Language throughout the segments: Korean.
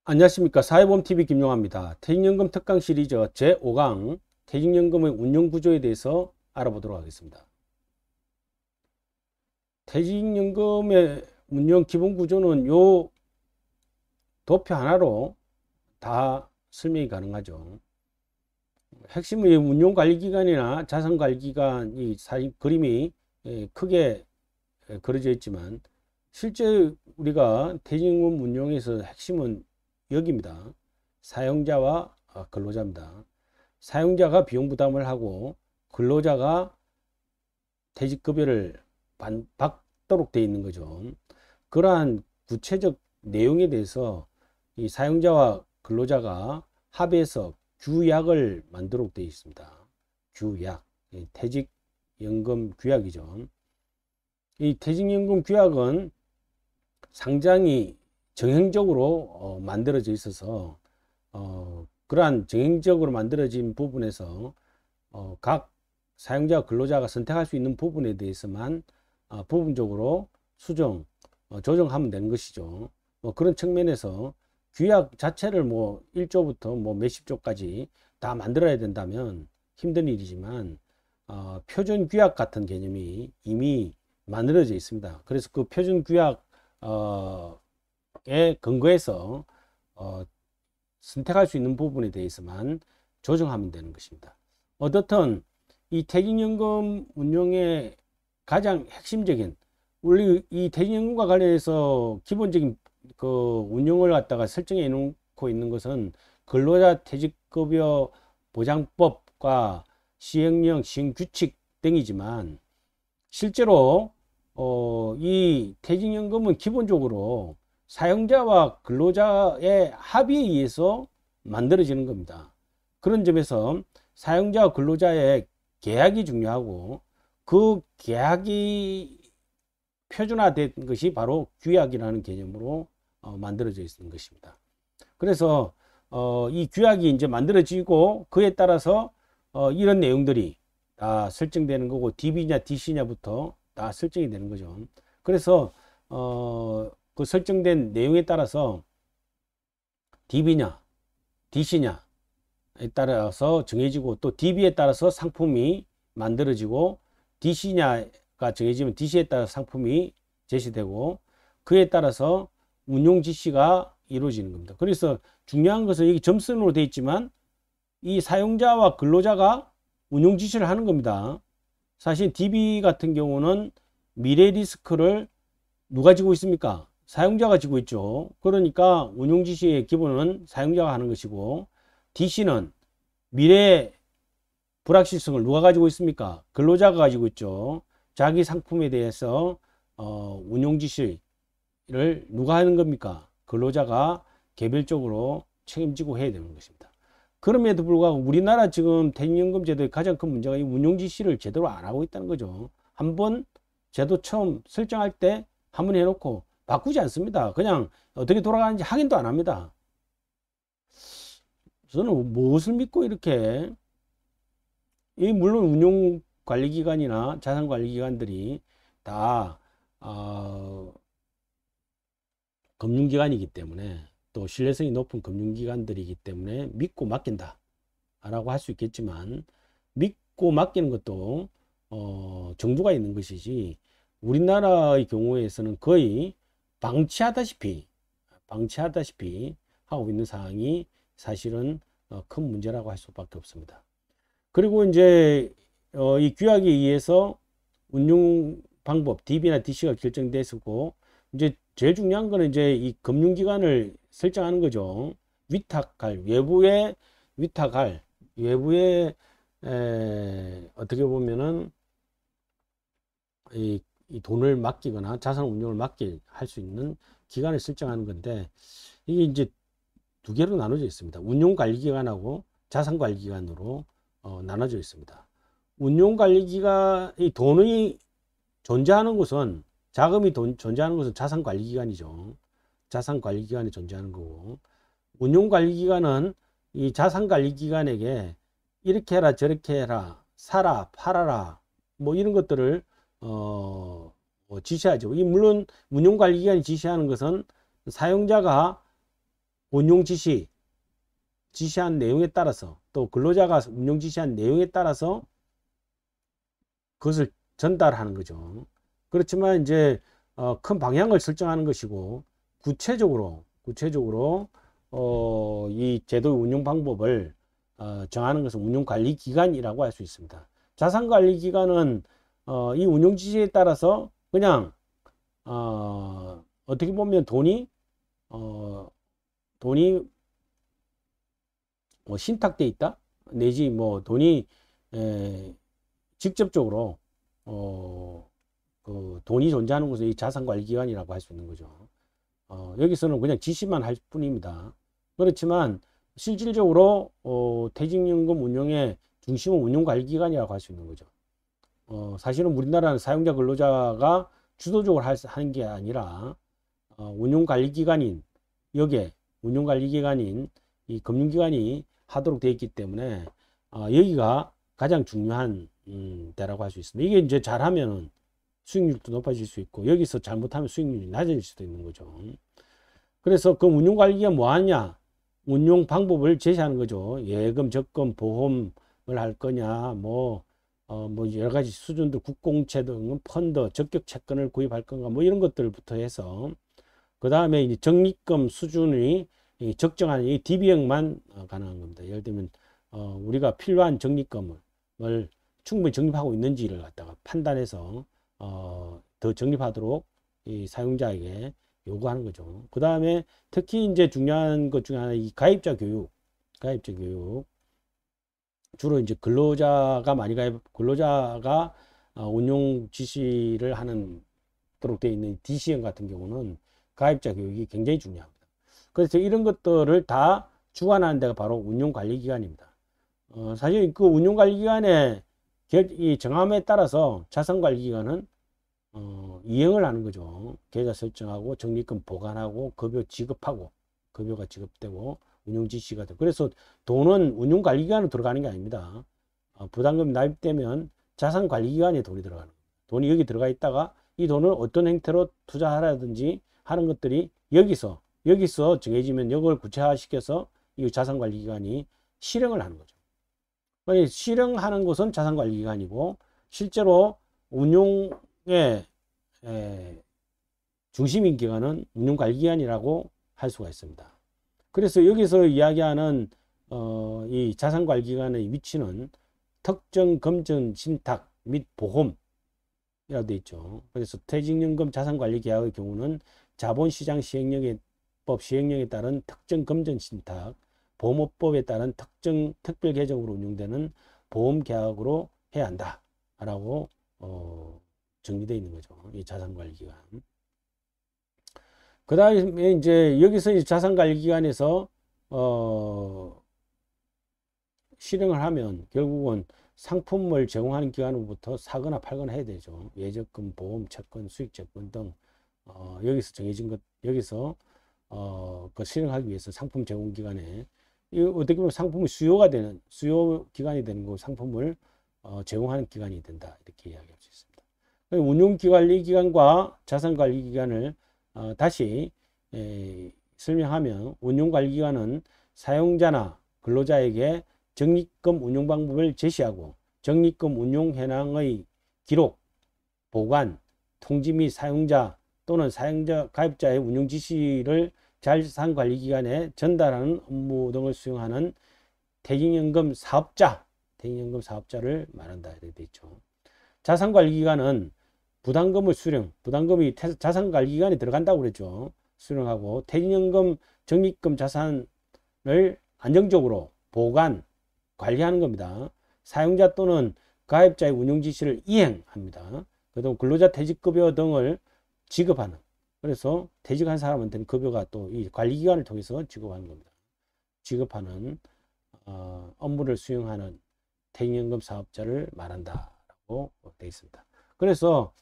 안녕하십니까. 사회보험TV 김용환입니다. 퇴직연금 특강 시리즈 제5강 퇴직연금의 운영구조에 대해서 알아보도록 하겠습니다. 퇴직연금의 운영 기본구조는 요 도표 하나로 다 설명이 가능하죠. 핵심의 운용관리기간이나 자산관리기간이 그림이 크게 그려져 있지만 실제 우리가 퇴직연금 운용에서 핵심은 여기입니다. 사용자와 근로자입니다. 사용자가 비용 부담을 하고 근로자가 퇴직급여를 받도록 되어 있는 거죠. 그러한 구체적 내용에 대해서 이 사용자와 근로자가 합의해서 규약을 만들도록 되어 있습니다. 규약, 퇴직연금 규약이죠. 이 퇴직연금 규약은 상당히 정형적으로 만들어져 있어서 그러한 정형적으로 만들어진 부분에서 각 사용자 근로자가 선택할 수 있는 부분에 대해서만 부분적으로 수정 조정하면 되는 것이죠. 그런 측면에서 규약 자체를 1조부터 몇십 조까지 다 만들어야 된다면 힘든 일이지만 표준 규약 같은 개념이 이미 만들어져 있습니다. 그래서 그 표준 규약 에 근거해서 선택할 수 있는 부분에 대해서만 조정하면 되는 것입니다. 어떻든 이 퇴직연금 운용의 가장 핵심적인 우리 이 퇴직연금과 관련해서 기본적인 그 운용을 갖다가 설정해 놓고 있는 것은 근로자 퇴직급여 보장법과 시행령, 시행규칙 등이지만 실제로 이 퇴직연금은 기본적으로 사용자와 근로자의 합의에 의해서 만들어지는 겁니다. 그런 점에서 사용자와 근로자의 계약이 중요하고 그 계약이 표준화된 것이 바로 규약이라는 개념으로 만들어져 있는 것입니다. 그래서 이 규약이 이제 만들어지고 그에 따라서 이런 내용들이 다 설정되는 거고 DB냐 DC냐부터 다 설정이 되는 거죠. 그래서 그 설정된 내용에 따라서 DB냐 DC냐에 따라서 정해지고 또 DB에 따라서 상품이 만들어지고 DC냐가 정해지면 DC에 따라 상품이 제시되고 그에 따라서 운용 지시가 이루어지는 겁니다. 그래서 중요한 것은 여기 점선으로 되어 있지만 이 사용자와 근로자가 운용 지시를 하는 겁니다. 사실 DB 같은 경우는 미래 리스크를 누가 지고 있습니까? 사용자가 지고 있죠. 그러니까 운용 지시의 기본은 사용자가 하는 것이고 DC는 미래 불확실성을 누가 가지고 있습니까? 근로자가 가지고 있죠. 자기 상품에 대해서 운용 지시를 누가 하는 겁니까? 근로자가 개별적으로 책임지고 해야 되는 것입니다. 그럼에도 불구하고 우리나라 지금 퇴직연금 제도의 가장 큰 문제가 이 운용 지시를 제대로 안 하고 있다는 거죠. 한번 제도 처음 설정할 때 한번 해놓고 바꾸지 않습니다. 그냥 어떻게 돌아가는지 확인도 안 합니다. 저는 무엇을 믿고 이렇게 물론 운용관리기관이나 자산관리기관들이 다 금융기관이기 때문에 또 신뢰성이 높은 금융기관들이기 때문에 믿고 맡긴다 라고 할 수 있겠지만 믿고 맡기는 것도 정도가 있는 것이지 우리나라의 경우에서는 거의 방치하다시피 하고 있는 상황이 사실은 큰 문제라고 할 수밖에 없습니다. 그리고 이제 이 규약에 의해서 운용 방법 DB나 DC가 결정됐었고 이제 제일 중요한 거는 이제 이 금융기관을 설정하는 거죠. 위탁할 외부에 위탁할 외부에 어떻게 보면은 이 돈을 맡기거나 자산 운용을 맡길 할 수 있는 기관을 설정하는 건데 이게 이제 두 개로 나눠져 있습니다. 운용관리기관하고 자산관리기관으로 나눠져 있습니다. 운용관리기관 이 돈이 존재하는 곳은 자금이 존재하는 것은 자산관리기관이죠. 자산관리기관이 존재하는 거고 운용관리기관은 이 자산관리기관에게 이렇게 해라 저렇게 해라 사라 팔아라 이런 것들을 지시하죠. 물론 운용관리기관이 지시하는 것은 사용자가 운용 지시한 내용에 따라서, 또 근로자가 운용 지시한 내용에 따라서 그것을 전달하는 거죠. 그렇지만 이제 큰 방향을 설정하는 것이고, 구체적으로 이 제도 운용 방법을 정하는 것은 운용관리기관이라고 할 수 있습니다. 자산관리기관은 이 운용 지시에 따라서 그냥 어떻게 보면 돈이 뭐 신탁돼 있다, 내지 뭐 돈이 직접적으로 그 돈이 존재하는 것을 이 자산관리기관이라고 할 수 있는 거죠. 여기서는 그냥 지시만 할 뿐입니다. 그렇지만 실질적으로 퇴직연금 운용의 중심은 운용관리기관이라고 할 수 있는 거죠. 사실은 우리나라는 사용자 근로자가 주도적으로 하는 게 아니라 운용관리기관인 이 금융기관이 하도록 되어 있기 때문에 여기가 가장 중요한 데라고 할 수 있습니다. 이게 이제 잘하면 수익률도 높아질 수 있고, 여기서 잘못하면 수익률이 낮아질 수도 있는 거죠. 그래서 그 운용관리기가 뭐 하냐, 운용 방법을 제시하는 거죠. 예금, 적금, 보험을 할 거냐, 뭐 여러 가지 수준들, 국공채 등 펀드, 적격 채권을 구입할 건가, 뭐 이런 것들부터 해서, 그 다음에 이제 적립금 수준이 적정한 이 DB형만 가능한 겁니다. 예를 들면 우리가 필요한 적립금을 충분히 적립하고 있는지를 갖다가 판단해서 더 적립하도록 이 사용자에게 요구하는 거죠. 그 다음에 특히 이제 중요한 것 중에 하나, 이 가입자 교육. 주로 이제 근로자가 운용 지시를 하는 도록 되어 있는 DC형 같은 경우는 가입자 교육이 굉장히 중요합니다. 그래서 이런 것들을 다 주관하는 데가 바로 운용관리기관입니다. 사실 그 운용관리기관의 이 정함에 따라서 자산관리기관은 이행을 하는 거죠. 계좌 설정하고 적립금 보관하고 급여 지급하고, 급여가 지급되고 운용 지시가 되고. 그래서 돈은 운용관리기관으로 들어가는 게 아닙니다. 부담금이 납입되면 자산관리기관에 돈이 들어가는 거예요. 돈이 여기 들어가 있다가 이 돈을 어떤 형태로 투자하라든지 하는 것들이 여기서 정해지면 이걸 구체화시켜서 이 자산관리기관이 실행을 하는 거죠. 실행하는 것은 자산관리기관이고, 실제로 운용의 중심인 기관은 운용관리기관이라고 할 수가 있습니다. 그래서 여기서 이야기하는 이 자산관리기관의 위치는 특정 금전 신탁 및 보험이라고 되어 있죠. 그래서 퇴직연금 자산관리계약의 경우는 자본시장 시행령법 시행령에 따른 특정 금전 신탁, 보험업법에 따른 특정 특별계정으로 운용되는 보험계약으로 해야 한다라고 정리되어 있는 거죠. 이 자산관리기관. 그 다음에 이제 여기서 이 자산관리기관에서 실행을 하면 결국은 상품을 제공하는 기관으로부터 사거나 팔거나 해야 되죠. 예적금, 보험, 채권, 수익채권 등 여기서 정해진 것, 여기서 그 실행하기 위해서 상품 제공 기관에, 이 어떻게 보면 상품이 수요 기관이 되는 거, 상품을 제공하는 기관이 된다, 이렇게 이야기할 수 있습니다. 운용관리기관과 자산관리기관을 다시 설명하면, 운용관리기관은 사용자나 근로자에게 적립금 운용 방법을 제시하고 적립금 운용 현황의 기록, 보관, 통지 및 사용자 또는 사용자 가입자의 운용 지시를 자산관리기관에 전달하는 업무 등을 수행하는 퇴직연금 사업자를 말한다, 이렇게 되어 있죠. 자산관리기관은 부담금을 부담금이 자산관리기관에 들어간다고 그랬죠. 수령하고 퇴직연금, 적립금 자산을 안정적으로 보관, 관리하는 겁니다. 사용자 또는 가입자의 운용 지시를 이행합니다. 그다음 근로자 퇴직급여 등을 지급하는, 그래서 퇴직한 사람한테는 급여가 또 이 관리기관을 통해서 지급하는 겁니다. 지급하는 업무를 수행하는 퇴직연금 사업자를 말한다라고 되어 있습니다. 그래서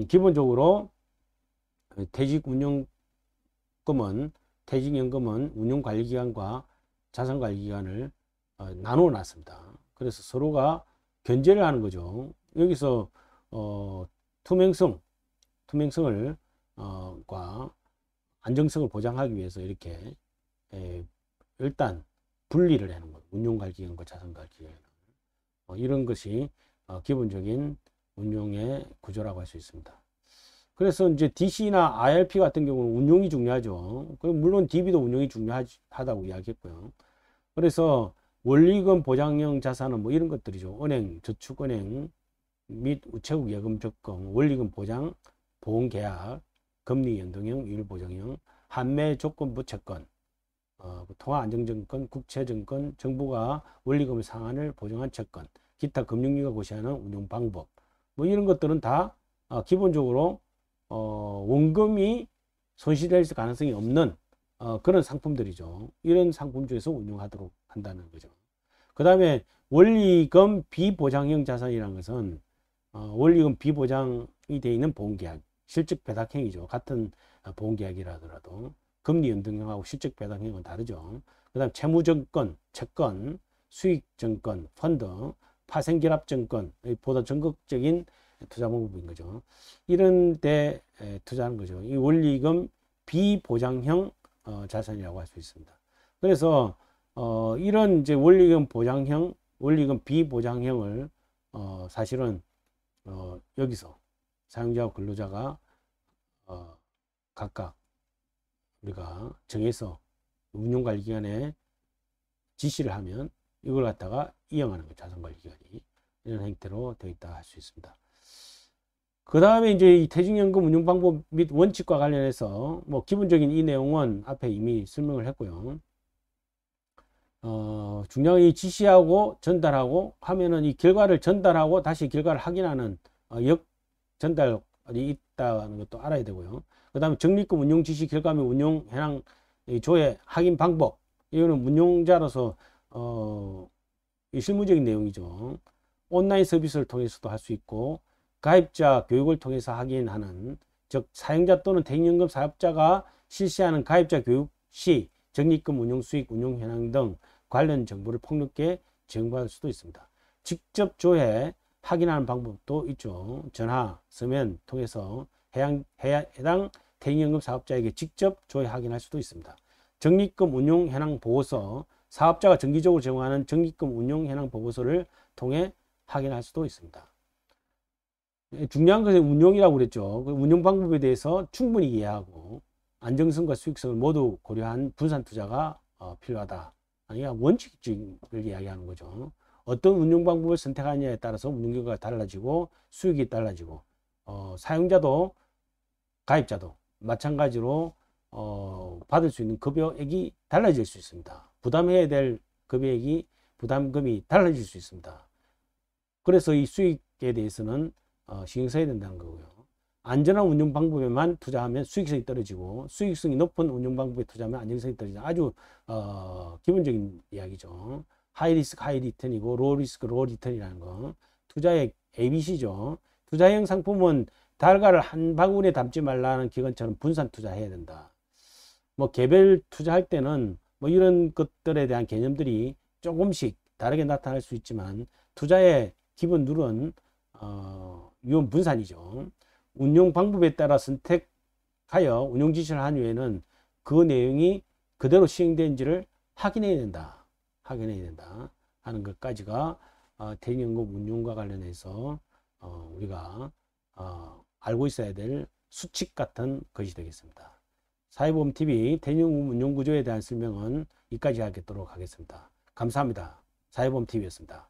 기본적으로 퇴직연금은 운용관리기관과 자산관리기관을 나누어 놨습니다. 그래서 서로가 견제를 하는 거죠. 여기서 투명성을 과 안정성을 보장하기 위해서 이렇게 일단 분리를 하는 것, 운용관리기관과 자산관리기관 이런 것이 기본적인 운용의 구조라고 할 수 있습니다. 그래서 이제 DC나 IRP 같은 경우는 운용이 중요하죠. 물론 DB도 운용이 중요하다고 이야기했고요. 그래서 원리금 보장형 자산은 뭐 이런 것들이죠. 은행, 저축은행 및 우체국 예금 적금, 원리금 보장, 보험계약, 금리 연동형, 유율 보장형, 환매 조건부 채권, 통화안정증권, 국채증권, 정부가 원리금의 상한을 보장한 채권, 기타 금융위가 고시하는 운용 방법, 뭐 이런 것들은 다 기본적으로 원금이 손실될 가능성이 없는 그런 상품들이죠. 이런 상품 중에서 운용하도록 한다는 거죠. 그 다음에 원리금 비보장형 자산이라는 것은 원리금 비보장이 되어 있는 보험계약, 실적 배당형이죠. 같은 보험계약이라 하더라도 금리 연동형하고 실적 배당형은 다르죠. 그 다음 채무증권, 채권, 수익증권, 펀드, 파생결합증권, 보다 전극적인 투자 방법인 거죠. 이런 데 투자하는 거죠. 이 원리금 비보장형 자산이라고 할 수 있습니다. 그래서 이런 이제 원리금 보장형, 원리금 비보장형을 사실은 여기서 사용자와 근로자가 각각 우리가 정해서 운용관리기관에 지시를 하면 이걸 갖다가 이용하는 거죠. 자산관리기관이 이런 형태로 되어 있다 할 수 있습니다. 그 다음에 이제 이 퇴직연금 운용 방법 및 원칙과 관련해서 뭐 기본적인 이 내용은 앞에 이미 설명을 했고요. 중요한 이 지시하고 전달하고 하면은 이 결과를 전달하고 다시 결과를 확인하는 역 전달이 있다는 것도 알아야 되고요. 그 다음에 적립금 운용 지시 결과 및 운용 현황 조회 확인 방법, 이거는 운용자로서 이 실무적인 내용이죠. 온라인 서비스를 통해서도 할 수 있고 가입자 교육을 통해서 확인하는, 즉 사용자 또는 퇴직연금 사업자가 실시하는 가입자 교육 시 적립금 운용 수익, 운용 현황 등 관련 정보를 폭넓게 제공받을 수도 있습니다. 직접 조회 확인하는 방법도 있죠. 전화, 서면 통해서 해당 퇴직연금 사업자에게 직접 조회 확인할 수도 있습니다. 적립금 운용 현황 보고서, 사업자가 정기적으로 제공하는 적립금 운용 현황 보고서를 통해 확인할 수도 있습니다. 중요한 것은 운용이라고 그랬죠. 그 운용 방법에 대해서 충분히 이해하고 안정성과 수익성을 모두 고려한 분산 투자가 필요하다. 아니야 원칙을 이야기하는 거죠. 어떤 운용 방법을 선택하느냐에 따라서 운용 결과가 달라지고 수익이 달라지고 사용자도 가입자도 마찬가지로 받을 수 있는 급여액이 달라질 수 있습니다. 부담해야 될 급여액이 부담금이 달라질 수 있습니다. 그래서 이 수익에 대해서는 신경 써야 된다는 거고요. 안전한 운용 방법에만 투자하면 수익성이 떨어지고 수익성이 높은 운용 방법에 투자하면 안정성이 떨어지는 아주 기본적인 이야기죠. 하이 리스크 하이 리턴이고 로우 리스크 로우 리턴이라는 거 투자의 ABC죠. 투자형 상품은 달걀을 한 바구니에 담지 말라는 기관처럼 분산 투자해야 된다. 뭐 개별 투자할 때는 뭐 이런 것들에 대한 개념들이 조금씩 다르게 나타날 수 있지만 투자의 기본 룰은 위험 분산이죠. 운용 방법에 따라 선택하여 운용 지시를 한 후에는 그 내용이 그대로 시행된지를 확인해야 된다. 확인해야 된다 하는 것까지가 퇴직연금 운용과 관련해서 우리가 알고 있어야 될 수칙 같은 것이 되겠습니다. 사회보험TV 퇴직연금 운용 구조에 대한 설명은 여기까지 하도록 하겠습니다. 감사합니다. 사회보험TV였습니다.